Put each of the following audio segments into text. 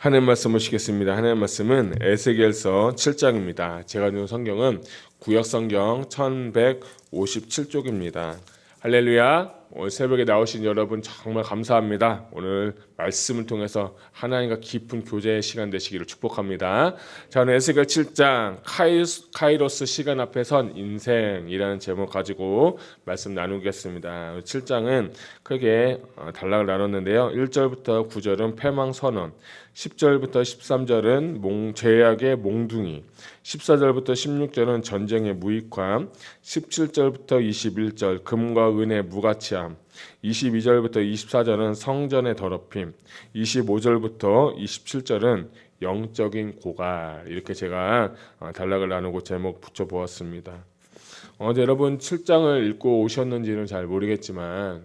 하나님 말씀 보시겠습니다. 하나님 말씀은 에스겔서 7장입니다. 제가 읽은 성경은 구약 성경 1157쪽입니다. 할렐루야. 오늘 새벽에 나오신 여러분 정말 감사합니다. 오늘 말씀을 통해서 하나님과 깊은 교제의 시간 되시기를 축복합니다. 저는 에스겔 7장 카이로스 시간 앞에 선 인생이라는 제목 가지고 말씀 나누겠습니다. 7장은 크게 단락을 나눴는데요. 1절부터 9절은 패망선언, 10절부터 13절은 죄악의 몽둥이, 14절부터 16절은 전쟁의 무익함, 17절부터 21절 금과 은의 무가치함, 22절부터 24절은 성전의 더럽힘, 25절부터 27절은 영적인 고갈. 이렇게 제가 단락을 나누고 제목 붙여보았습니다. 여러분 7장을 읽고 오셨는지는 잘 모르겠지만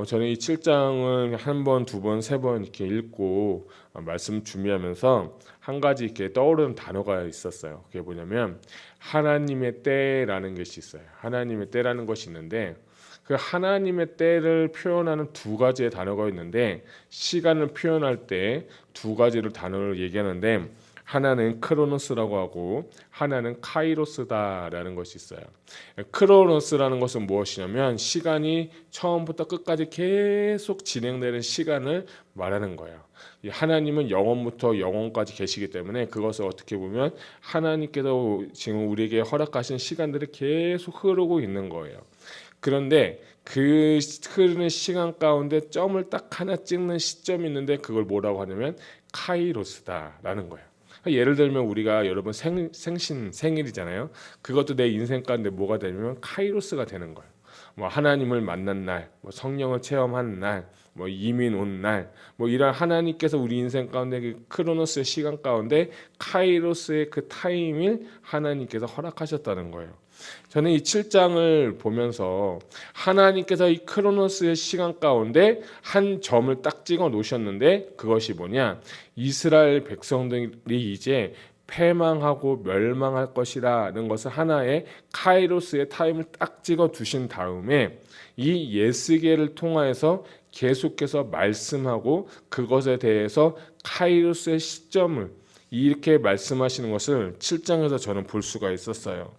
저는 이 7장을 한 번, 두 번, 세 번 이렇게 읽고 말씀 준비하면서 한 가지 이렇게 떠오르는 단어가 있었어요. 그게 뭐냐면 하나님의 때라는 것이 있어요. 하나님의 때라는 것이 있는데 그 하나님의 때를 표현하는 두 가지의 단어가 있는데 시간을 표현할 때 두 가지를 단어를 얘기하는데 하나는 크로노스라고 하고 하나는 카이로스다라는 것이 있어요. 크로노스라는 것은 무엇이냐면 시간이 처음부터 끝까지 계속 진행되는 시간을 말하는 거예요. 하나님은 영원부터 영원까지 계시기 때문에 그것을 어떻게 보면 하나님께서 지금 우리에게 허락하신 시간들이 계속 흐르고 있는 거예요. 그런데 그 흐르는 시간 가운데 점을 딱 하나 찍는 시점이 있는데 그걸 뭐라고 하냐면 카이로스다라는 거예요. 예를 들면 우리가 여러분 생일이잖아요. 그것도 내 인생 가운데 뭐가 되냐면 카이로스가 되는 거예요. 뭐 하나님을 만난 날, 뭐 성령을 체험한 날, 뭐 이민 온 날, 뭐 이런 하나님께서 우리 인생 가운데 그 크로노스의 시간 가운데 카이로스의 그 타임을 하나님께서 허락하셨다는 거예요. 저는 이 7장을 보면서 하나님께서 이 크로노스의 시간 가운데 한 점을 딱 찍어 놓으셨는데 그것이 뭐냐? 이스라엘 백성들이 이제 패망하고 멸망할 것이라는 것을 하나의 카이로스의 타임을 딱 찍어 두신 다음에 이 예스겔을 통하여서 계속해서 말씀하고 그것에 대해서 카이로스의 시점을 이렇게 말씀하시는 것을 7장에서 저는 볼 수가 있었어요.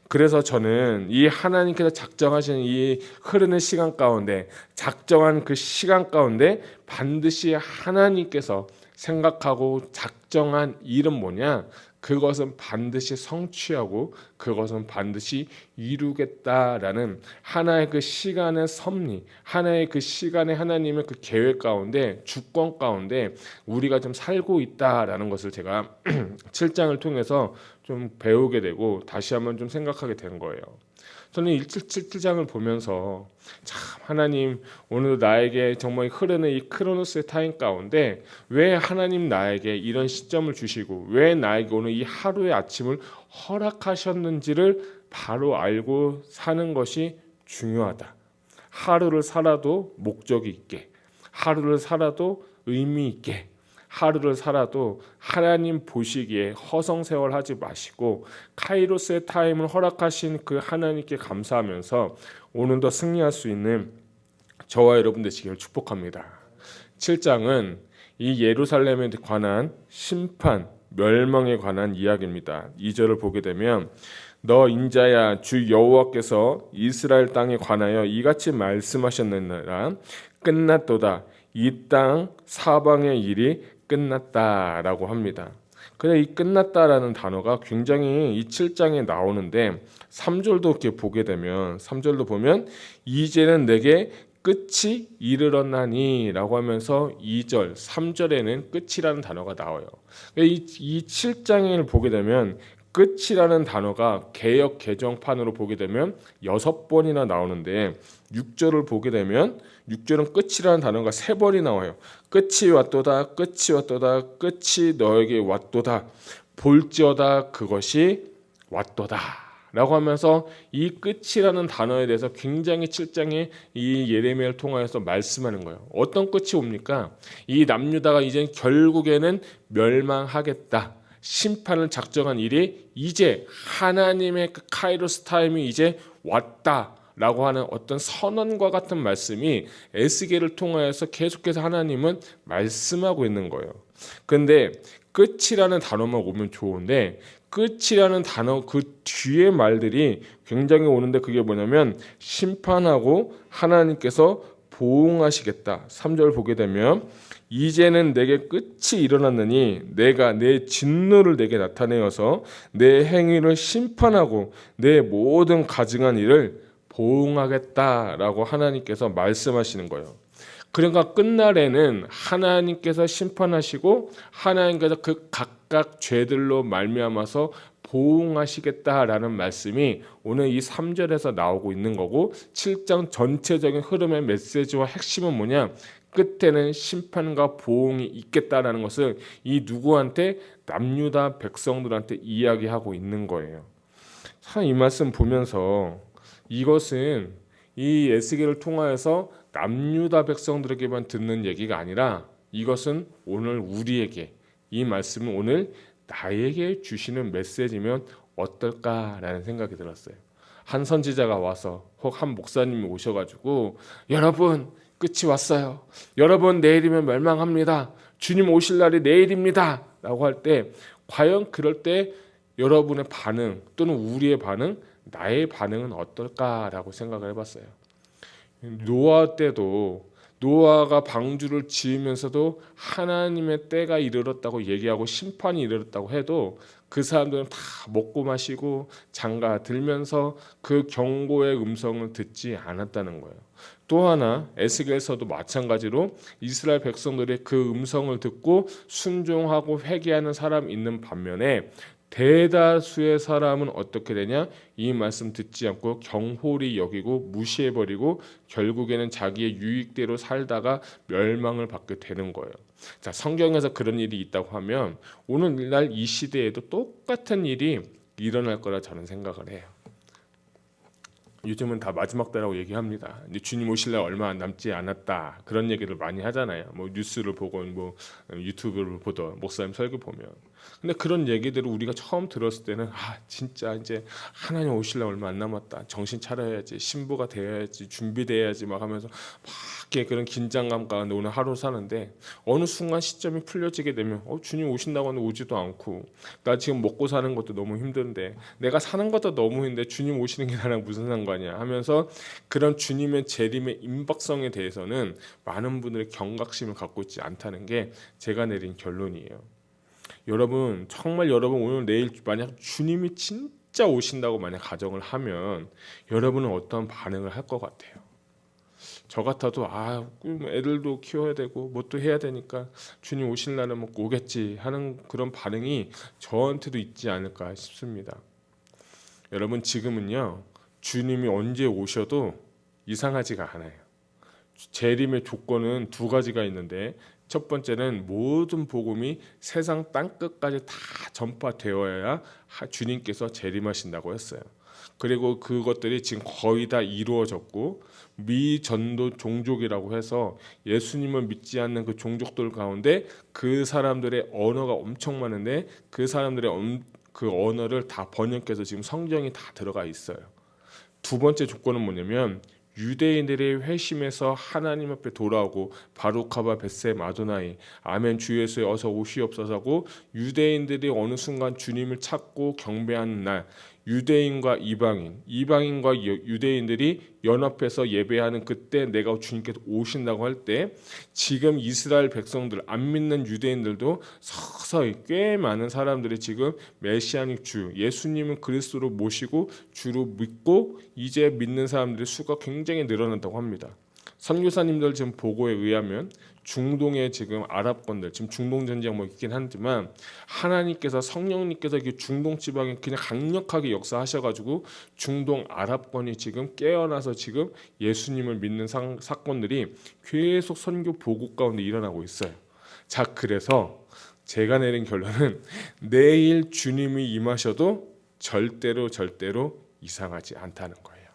그래서 저는 이 하나님께서 작정하신 이 흐르는 시간 가운데 작정한 그 시간 가운데 반드시 하나님께서 생각하고 작정한 일은 뭐냐? 그것은 반드시 성취하고 그것은 반드시 이루겠다라는 하나의 그 시간의 섭리, 하나의 그 시간의 하나님의 그 계획 가운데 주권 가운데 우리가 좀 살고 있다라는 것을 제가 7장을 통해서 좀 배우게 되고 다시 한번 좀 생각하게 된 거예요. 저는 7장을 보면서 참 하나님 오늘도 나에게 정말 흐르는 이 크로노스의 타임 가운데 왜 하나님 나에게 이런 시점을 주시고 왜 나에게 오늘 이 하루의 아침을 허락하셨는지를 바로 알고 사는 것이 중요하다. 하루를 살아도 목적이 있게, 하루를 살아도 의미 있게, 하루를 살아도 하나님 보시기에 허송세월 하지 마시고 카이로스의 타임을 허락하신 그 하나님께 감사하면서 오늘도 승리할 수 있는 저와 여러분 되시기를 축복합니다. 7장은 이 예루살렘에 관한 심판, 멸망에 관한 이야기입니다. 2절을 보게 되면 너 인자야 주 여호와께서 이스라엘 땅에 관하여 이같이 말씀하셨느니라 끝났도다. 이 땅 사방의 일이 끝났다라고 합니다. 근데 이 끝났다라는 단어가 굉장히 이 7장에 나오는데 3절도 이렇게 보게 되면 3절도 보면 이제는 내게 끝이 이르렀나니 라고 하면서 2절, 3절에는 끝이라는 단어가 나와요. 이 7장을 보게 되면 끝이라는 단어가 개역 개정판으로 보게 되면 6번이나 나오는데 6절을 보게 되면 6절은 끝이라는 단어가 3번이 나와요. 끝이 왔도다, 끝이 왔도다, 끝이 너에게 왔도다, 볼지어다 그것이 왔도다 라고 하면서 이 끝이라는 단어에 대해서 굉장히 7장에 이 예레미야를 통하여서 말씀하는 거예요. 어떤 끝이 옵니까? 이 남유다가 이제 결국에는 멸망하겠다. 심판을 작정한 일이 이제 하나님의 그 카이로스 타임이 이제 왔다라고 하는 어떤 선언과 같은 말씀이 에스겔을 통하여서 계속해서 하나님은 말씀하고 있는 거예요. 근데 끝이라는 단어만 오면 좋은데 끝이라는 단어 그 뒤에 말들이 굉장히 오는데 그게 뭐냐면 심판하고 하나님께서 보응하시겠다. 3절 보게 되면 이제는 내게 끝이 일어났느니 내가 내 진노를 내게 나타내어서 내 행위를 심판하고 내 모든 가증한 일을 보응하겠다라고 하나님께서 말씀하시는 거예요. 그러니까 끝날에는 하나님께서 심판하시고 하나님께서 그 각각 죄들로 말미암아서 보응하시겠다라는 말씀이 오늘 이 3절에서 나오고 있는 거고 7장 전체적인 흐름의 메시지와 핵심은 뭐냐? 끝에는 심판과 보응이 있겠다라는 것을 이 누구한테? 남유다 백성들한테 이야기하고 있는 거예요. 참 이 말씀 보면서 이것은 이 에스겔을 통하여서 남유다 백성들에게만 듣는 얘기가 아니라 이것은 오늘 우리에게 이 말씀은 오늘 나에게 주시는 메시지면 어떨까라는 생각이 들었어요. 한 선지자가 와서 혹 한 목사님이 오셔가지고 여러분 끝이 왔어요. 여러분 내일이면 멸망합니다. 주님 오실 날이 내일입니다. 라고 할 때 과연 그럴 때 여러분의 반응 또는 우리의 반응 나의 반응은 어떨까라고 생각을 해봤어요. 노아 때도 노아가 방주를 지으면서도 하나님의 때가 이르렀다고 얘기하고 심판이 이르렀다고 해도 그 사람들은 다 먹고 마시고 장가 들면서 그 경고의 음성을 듣지 않았다는 거예요. 또 하나 에스겔서도 마찬가지로 이스라엘 백성들의 그 음성을 듣고 순종하고 회개하는 사람이 있는 반면에 대다수의 사람은 어떻게 되냐? 이 말씀 듣지 않고 경홀히 여기고 무시해버리고 결국에는 자기의 유익대로 살다가 멸망을 받게 되는 거예요. 자, 성경에서 그런 일이 있다고 하면 오늘날 이 시대에도 똑같은 일이 일어날 거라 저는 생각을 해요. 요즘은 다 마지막 때라고 얘기합니다. 이제 주님 오실 날 얼마 남지 않았다 그런 얘기를 많이 하잖아요. 뭐 뉴스를 보건 뭐 유튜브를 보던 목사님 설교 보면. 근데 그런 얘기들을 우리가 처음 들었을 때는 진짜 이제 하나님 오실 날 얼마 안 남았다. 정신 차려야지, 신부가 되어야지, 준비돼야지 막 하면서 막 이렇게 그런 긴장감 가운데 오늘 하루 사는데 어느 순간 시점이 풀려지게 되면 주님 오신다고 하는데 오지도 않고 나 지금 먹고 사는 것도 너무 힘든데 내가 사는 것도 너무 힘든데 주님 오시는 게 나랑 무슨 상관이야 하면서 그런 주님의 재림의 임박성에 대해서는 많은 분들의 경각심을 갖고 있지 않다는 게 제가 내린 결론이에요. 여러분 정말 여러분 오늘 내일 만약 주님이 진짜 오신다고 만약 가정을 하면 여러분은 어떤 반응을 할 것 같아요? 저 같아도 애들도 키워야 되고 뭐 또 해야 되니까 주님 오실 날은 뭐 오겠지 하는 그런 반응이 저한테도 있지 않을까 싶습니다. 여러분 지금은요 주님이 언제 오셔도 이상하지가 않아요. 재림의 조건은 두 가지가 있는데 첫 번째는 모든 복음이 세상 땅끝까지 다 전파되어야 주님께서 재림하신다고 했어요. 그리고 그것들이 지금 거의 다 이루어졌고 미전도 종족이라고 해서 예수님을 믿지 않는 그 종족들 가운데 그 사람들의 언어가 엄청 많은데 그 사람들의 그 언어를 다 번역해서 지금 성경이 다 들어가 있어요. 두 번째 조건은 뭐냐면 유대인들의 회심에서 하나님 앞에 돌아오고 바루카바 벳셈 아도나이 아멘 주 예수에 어서 오시옵소서고 유대인들이 어느 순간 주님을 찾고 경배하는 날 유대인과 이방인과 유대인들이 연합해서 예배하는 그때 내가 주님께서 오신다고 할 때 지금 이스라엘 백성들 안 믿는 유대인들도 서서히 꽤 많은 사람들이 지금 메시아닉 주 예수님을 그리스도로 모시고 주로 믿고 이제 믿는 사람들의 수가 굉장히 늘어난다고 합니다. 선교사님들 지금 보고에 의하면 중동의 지금 아랍권들 지금 중동 전쟁 뭐 있긴 하지만 하나님께서 성령님께서 이 중동 지방에 그냥 강력하게 역사하셔가지고 중동 아랍권이 지금 깨어나서 지금 예수님을 믿는 사건들이 계속 선교 보고 가운데 일어나고 있어요. 자 그래서 제가 내린 결론은 내일 주님이 임하셔도 절대로 이상하지 않다는 거예요.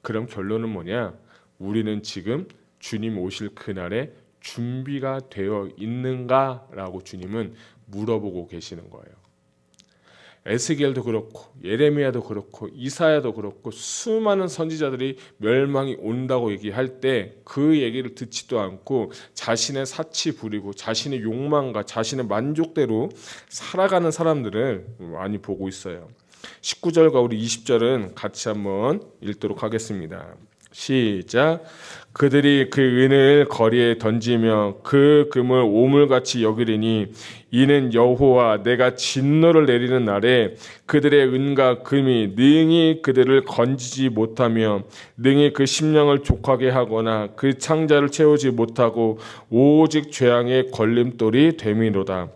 그럼 결론은 뭐냐? 우리는 지금 주님 오실 그날에 준비가 되어 있는가라고 주님은 물어보고 계시는 거예요. 에스겔도 그렇고 예레미야도 그렇고 이사야도 그렇고 수많은 선지자들이 멸망이 온다고 얘기할 때 그 얘기를 듣지도 않고 자신의 사치 부리고 자신의 욕망과 자신의 만족대로 살아가는 사람들을 많이 보고 있어요. 19절과 우리 20절은 같이 한번 읽도록 하겠습니다. 시작. 그들이 그 은을 거리에 던지며 그 금을 오물같이 여기리니 이는 여호와 내가 진노를 내리는 날에 그들의 은과 금이 능히 그들을 건지지 못하며 능히 그 심령을 족하게 하거나 그 창자를 채우지 못하고 오직 죄악의 걸림돌이 됨이로다.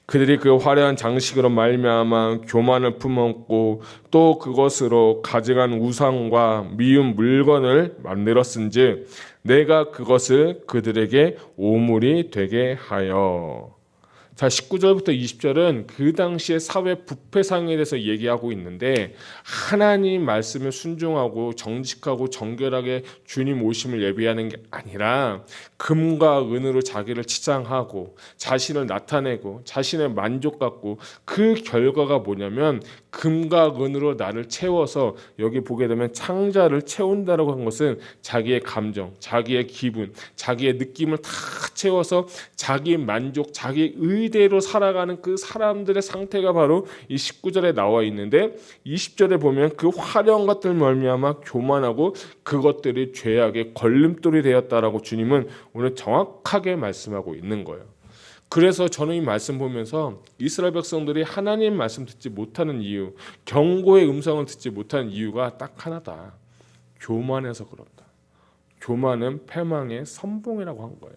그들이 그 화려한 장식으로 말미암아 교만을 품었고 또 그것으로 가증한 우상과 미운 물건을 만들었은즉 내가 그것을 그들에게 오물이 되게 하여. 자, 19절부터 20절은 그 당시의 사회 부패 상황에 대해서 얘기하고 있는데 하나님 말씀에 순종하고 정직하고 정결하게 주님 오심을 예비하는 게 아니라 금과 은으로 자기를 치장하고 자신을 나타내고 자신의 만족 갖고 그 결과가 뭐냐면 금과 은으로 나를 채워서 여기 보게 되면 창자를 채운다라고 한 것은 자기의 감정, 자기의 기분, 자기의 느낌을 다 채워서 자기 만족, 자기 의대로 살아가는 그 사람들의 상태가 바로 이 19절에 나와 있는데 20절에 보면 그 화려한 것들 말미암아 교만하고 그것들이 죄악의 걸림돌이 되었다라고 주님은 오늘 정확하게 말씀하고 있는 거예요. 그래서 저는 이 말씀 보면서 이스라엘 백성들이 하나님 말씀 듣지 못하는 이유, 경고의 음성을 듣지 못하는 이유가 딱 하나다. 교만해서 그렇다. 교만은 패망의 선봉이라고 한 거예요.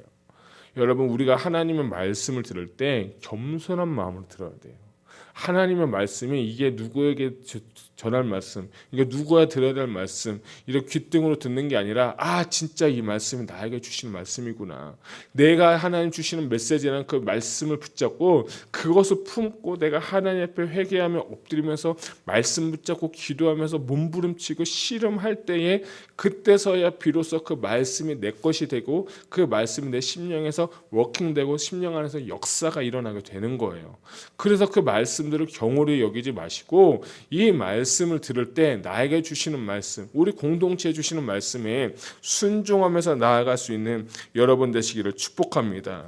여러분, 우리가 하나님의 말씀을 들을 때 겸손한 마음으로 들어야 돼요. 하나님의 말씀이 이게 누구에게 전할 말씀, 이게 누구야 들어야 될 말씀, 이렇게 귓등으로 듣는 게 아니라 진짜 이 말씀이 나에게 주시는 말씀이구나. 내가 하나님 주시는 메시지라는 그 말씀을 붙잡고 그것을 품고 내가 하나님 앞에 회개하며 엎드리면서 말씀 붙잡고 기도하면서 몸부림치고 씨름할 때에 그때서야 비로소 그 말씀이 내 것이 되고 그 말씀이 내 심령에서 워킹되고 심령 안에서 역사가 일어나게 되는 거예요. 그래서 그 말씀들을 경홀히 여기지 마시고 이 말씀을 들을 때 나에게 주시는 말씀, 우리 공동체에 주시는 말씀에 순종하면서 나아갈 수 있는 여러분 되시기를 축복합니다.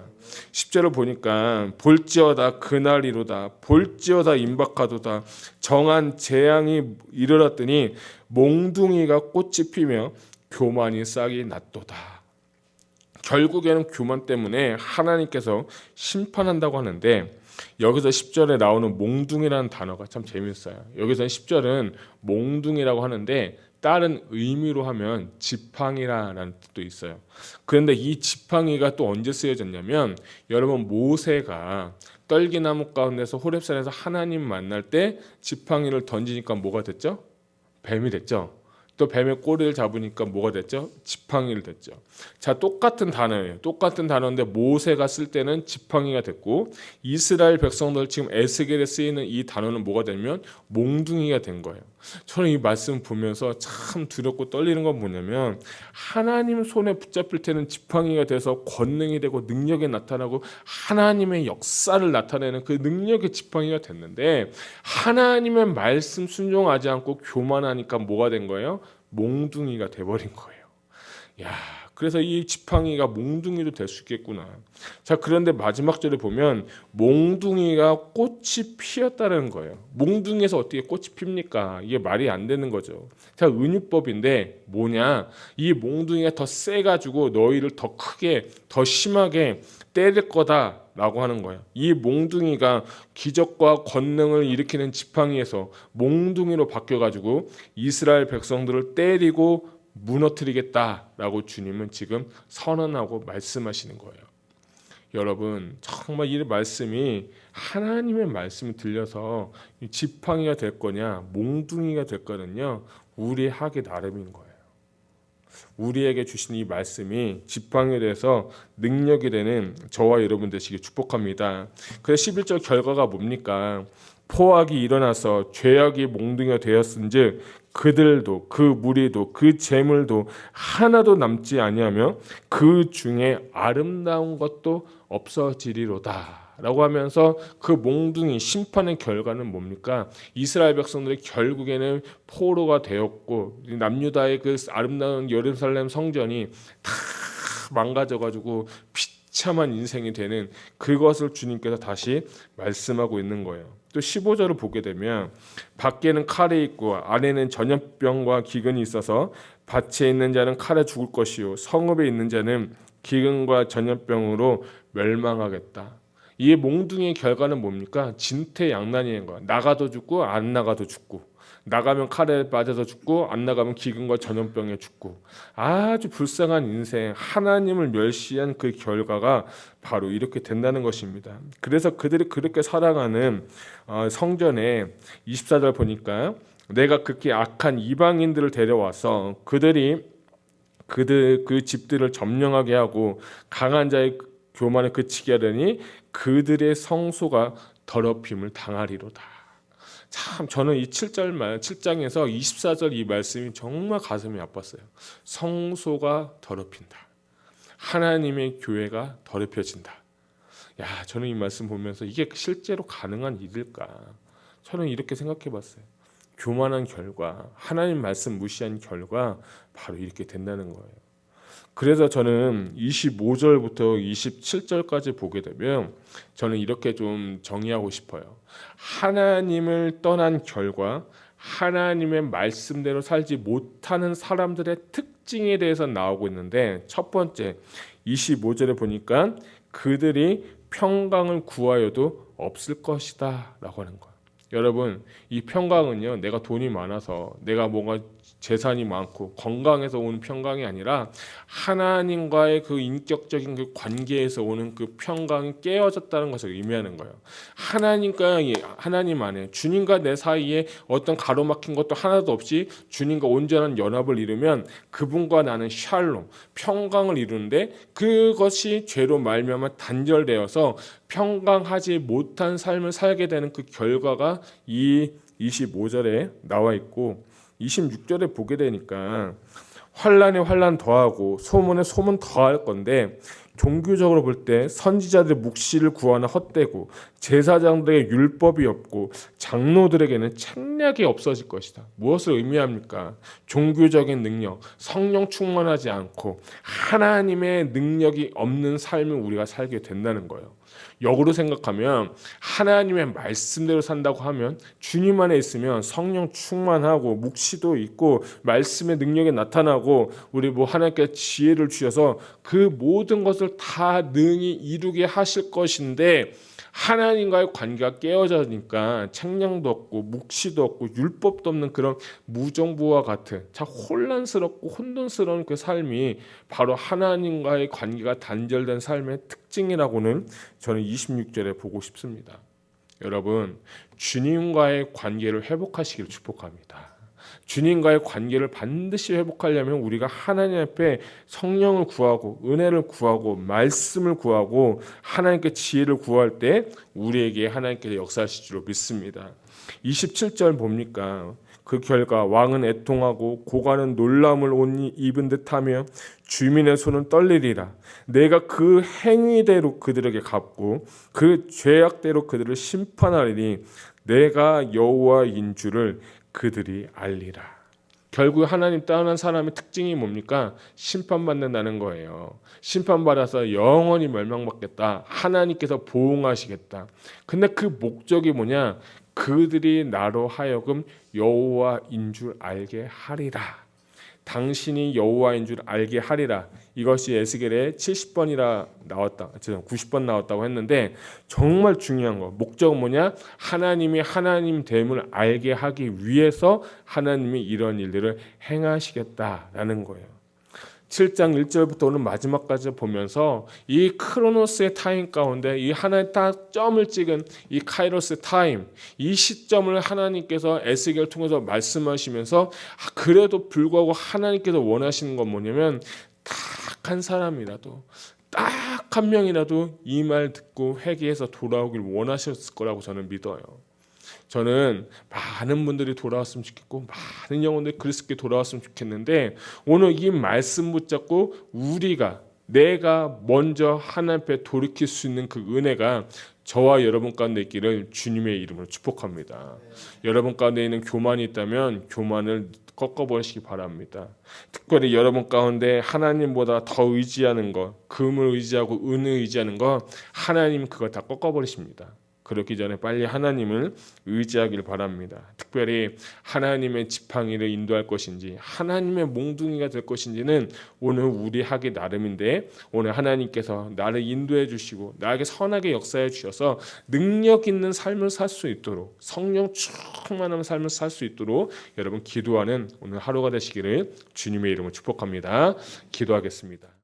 10절을 보니까 볼지어다 그날이로다 볼지어다 임박하도다 정한 재앙이 이르렀더니 몽둥이가 꽃이 피며 교만이 싹이 났도다. 결국에는 교만 때문에 하나님께서 심판한다고 하는데 여기서 10절에 나오는 몽둥이라는 단어가 참 재밌어요. 여기서 10절은 몽둥이라고 하는데 다른 의미로 하면 지팡이라는 뜻도 있어요. 그런데 이 지팡이가 또 언제 쓰여졌냐면 여러분 모세가 떨기나무 가운데서 호렙산에서 하나님 만날 때 지팡이를 던지니까 뭐가 됐죠? 뱀이 됐죠. 또 뱀의 꼬리를 잡으니까 뭐가 됐죠? 지팡이를 됐죠. 자, 똑같은 단어예요. 똑같은 단어인데 모세가 쓸 때는 지팡이가 됐고 이스라엘 백성들 지금 에스겔에 쓰이는 이 단어는 뭐가 되면 몽둥이가 된 거예요. 저는 이 말씀 보면서 참 두렵고 떨리는 건 뭐냐면 하나님 손에 붙잡힐 때는 지팡이가 돼서 권능이 되고 능력이 나타나고 하나님의 역사를 나타내는 그 능력의 지팡이가 됐는데 하나님의 말씀 순종하지 않고 교만하니까 뭐가 된 거예요? 몽둥이가 돼버린 거예요. 야, 그래서 이 지팡이가 몽둥이도 될 수 있겠구나. 자, 그런데 마지막 절에 보면 몽둥이가 꽃이 피었다는 거예요. 몽둥이에서 어떻게 꽃이 핍니까? 이게 말이 안 되는 거죠. 자, 은유법인데 뭐냐? 이 몽둥이가 더 세가지고 너희를 더 크게, 더 심하게 때릴 거다라고 하는 거예요. 이 몽둥이가 기적과 권능을 일으키는 지팡이에서 몽둥이로 바뀌어가지고 이스라엘 백성들을 때리고 무너뜨리겠다라고 주님은 지금 선언하고 말씀하시는 거예요. 여러분, 정말 이 말씀이 하나님의 말씀이 들려서 지팡이가 될 거냐 몽둥이가 될 거는요 우리 하기 나름인 거예요. 우리에게 주신 이 말씀이 지팡이에 대해서 능력이 되는 저와 여러분 되시길 축복합니다. 그래서 11절 결과가 뭡니까? 포악이 일어나서 죄악이 몽둥이가 되었은즉 그들도 그 무리도 그 재물도 하나도 남지 아니하며 그 중에 아름다운 것도 없어지리로다 라고 하면서 그 몽둥이 심판의 결과는 뭡니까? 이스라엘 백성들이 결국에는 포로가 되었고 남유다의 그 아름다운 예루살렘 성전이 다 망가져가지고 비참한 인생이 되는 그것을 주님께서 다시 말씀하고 있는 거예요. 또 15절을 보게 되면 밖에는 칼이 있고 안에는 전염병과 기근이 있어서 밭에 있는 자는 칼에 죽을 것이요 성읍에 있는 자는 기근과 전염병으로 멸망하겠다. 이 몽둥이의 결과는 뭡니까? 진퇴양난인 거야. 나가도 죽고 안 나가도 죽고, 나가면 칼에 맞아서 죽고 안 나가면 기근과 전염병에 죽고, 아주 불쌍한 인생, 하나님을 멸시한 그 결과가 바로 이렇게 된다는 것입니다. 그래서 그들이 그렇게 사랑하는 성전에 24절 보니까 내가 극히 악한 이방인들을 데려와서 그 집들을 점령하게 하고 강한 자의 교만을 그치게 하려니 그들의 성소가 더럽힘을 당하리로다. 참 저는 이 7장에서 24절 이 말씀이 정말 가슴이 아팠어요. 성소가 더럽힌다. 하나님의 교회가 더럽혀진다. 야, 저는 이 말씀 보면서 이게 실제로 가능한 일일까? 저는 이렇게 생각해 봤어요. 교만한 결과, 하나님 말씀 무시한 결과 바로 이렇게 된다는 거예요. 그래서 저는 25절부터 27절까지 보게 되면 저는 이렇게 좀 정의하고 싶어요. 하나님을 떠난 결과, 하나님의 말씀대로 살지 못하는 사람들의 특징에 대해서 나오고 있는데, 첫 번째 25절에 보니까 그들이 평강을 구하여도 없을 것이다 라고 하는 거예요. 여러분, 이 평강은요, 내가 돈이 많아서, 내가 뭔가 재산이 많고 건강해서 오는 평강이 아니라 하나님과의 그 인격적인 그 관계에서 오는 그 평강이 깨어졌다는 것을 의미하는 거예요. 하나님 안에 주님과 내 사이에 어떤 가로막힌 것도 하나도 없이 주님과 온전한 연합을 이루면 그분과 나는 샬롬, 평강을 이루는데, 그것이 죄로 말미암아 단절되어서 평강하지 못한 삶을 살게 되는 그 결과가 이 25절에 나와 있고, 26절에 보게 되니까 환난에 환난 더하고 소문에 소문 더할 건데, 종교적으로 볼 때 선지자들의 묵시를 구하는 헛되고 제사장들에게 율법이 없고 장로들에게는 책략이 없어질 것이다. 무엇을 의미합니까? 종교적인 능력, 성령 충만하지 않고 하나님의 능력이 없는 삶을 우리가 살게 된다는 거예요. 역으로 생각하면 하나님의 말씀대로 산다고 하면, 주님 안에 있으면 성령 충만하고 묵시도 있고 말씀의 능력이 나타나고 우리 하나님께 지혜를 주셔서 그 모든 것을 다 능히 이루게 하실 것인데, 하나님과의 관계가 깨어지니까 책량도 없고 묵시도 없고 율법도 없는 그런 무정부와 같은 참 혼란스럽고 혼돈스러운 그 삶이 바로 하나님과의 관계가 단절된 삶의 특징이라고는 저는 26절에 보고 싶습니다. 여러분, 주님과의 관계를 회복하시기를 축복합니다. 주님과의 관계를 반드시 회복하려면 우리가 하나님 앞에 성령을 구하고 은혜를 구하고 말씀을 구하고 하나님께 지혜를 구할 때 우리에게 하나님께서 역사하실 줄 믿습니다. 27절 봅니까? 그 결과 왕은 애통하고 고관은 놀라움을 옷 입은 듯하며 주민의 손은 떨리리라. 내가 그 행위대로 그들에게 갚고 그 죄악대로 그들을 심판하리니 내가 여호와인 줄을 그들이 알리라. 결국 하나님 떠난 사람의 특징이 뭡니까? 심판받는다는 거예요. 심판받아서 영원히 멸망받겠다. 하나님께서 보응하시겠다. 근데 그 목적이 뭐냐? 그들이 나로 하여금 여호와인 줄 알게 하리라. 당신이 여호와인 줄 알게 하리라. 이것이 에스겔에 70번이라 나왔다. 90번 나왔다고 했는데, 정말 중요한 거. 목적은 뭐냐? 하나님이 하나님 됨을 알게 하기 위해서 하나님이 이런 일들을 행하시겠다라는 거예요. 7장 1절부터 오늘 마지막까지 보면서 이 크로노스의 타임 가운데 이 하나의 딱 점을 찍은 이 카이로스 타임, 이 시점을 하나님께서 에스겔을 통해서 말씀하시면서 그래도 불구하고 하나님께서 원하시는 건 뭐냐면, 딱 한 사람이라도, 딱 한 명이라도 이 말 듣고 회개해서 돌아오길 원하셨을 거라고 저는 믿어요. 저는 많은 분들이 돌아왔으면 좋겠고 많은 영혼들이 그리스도께 돌아왔으면 좋겠는데, 오늘 이 말씀 붙잡고 내가 먼저 하나님 앞에 돌이킬 수 있는 그 은혜가 저와 여러분 가운데 있기를 주님의 이름으로 축복합니다. 여러분 가운데 있는 교만이 있다면 교만을 꺾어버리시기 바랍니다. 특별히 여러분 가운데 하나님보다 더 의지하는 것, 금을 의지하고 은을 의지하는 것, 하나님 그거 다 꺾어버리십니다. 그렇기 전에 빨리 하나님을 의지하길 바랍니다. 특별히 하나님의 지팡이를 인도할 것인지 하나님의 몽둥이가 될 것인지는 오늘 우리 하기 나름인데, 오늘 하나님께서 나를 인도해 주시고 나에게 선하게 역사해 주셔서 능력 있는 삶을 살 수 있도록, 성령 충만한 삶을 살 수 있도록 여러분 기도하는 오늘 하루가 되시기를 주님의 이름으로 축복합니다. 기도하겠습니다.